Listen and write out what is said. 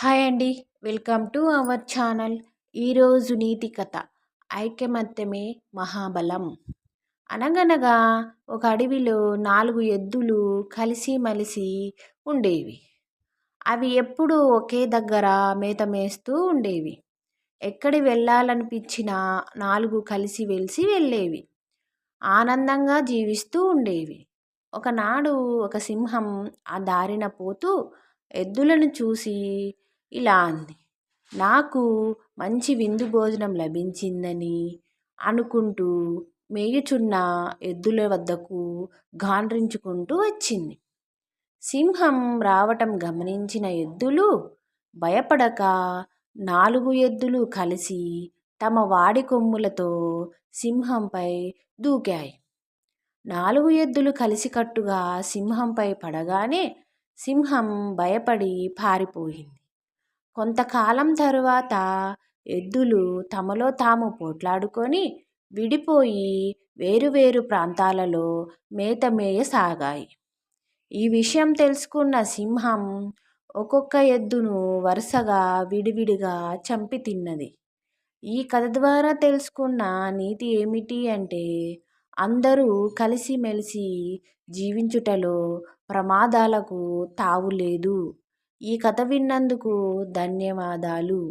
Hi అండి. Welcome to our channel. ఈరోజు నీతి కథ ఐకమత్యమే మహాబలం. అనగనగా ఒక అడవిలో 4 ఎద్దులు కలిసిమెలిసి ఉండేవి. అవి ఎప్పుడూ ఒకే దగ్గర మేత మేస్తూ ఉండేవి. ఎక్కడి వెళ్ళాలనిపించినా 4 కలిసిమెలిసి వెళ్ళేవి. ఆనందంగా జీవిస్తూ ఉండేవి. ఒకనాడు ఒక సింహం ఆ దారిన పోతూ ఎద్దులను చూసి ఇలా అంది. నాకు మంచి విందు భోజనం లభించిందని అనుకుంటూ మేయుచున్న ఎద్దుల వద్దకు గాండ్రించుకుంటూ వచ్చింది. సింహం రావటం గమనించిన ఎద్దులు భయపడక 4 ఎద్దులు కలిసి తమ వాడి కొమ్ములతో సింహంపై దూకాయి. 4 ఎద్దులు కలిసికట్టుగా సింహంపై పడగానే సింహం భయపడి పారిపోయింది. కొంతకాలం తరువాత ఎద్దులు తమలో తాము పోట్లాడుకొని విడిపోయి వేరువేరు ప్రాంతాలలో మేత మేయసాగాయి. ఈ విషయం తెలుసుకున్న సింహం ఒక్కొక్క ఎద్దును వరుసగా విడివిడిగా చంపి తిన్నది. ఈ కథ ద్వారా తెలుసుకున్న నీతి ఏమిటి అంటే అందరూ కలిసిమెలిసి జీవించుటలో ప్రమాదాలకు తావులేదు. ఈ కథ విన్నందుకు ధన్యవాదాలు.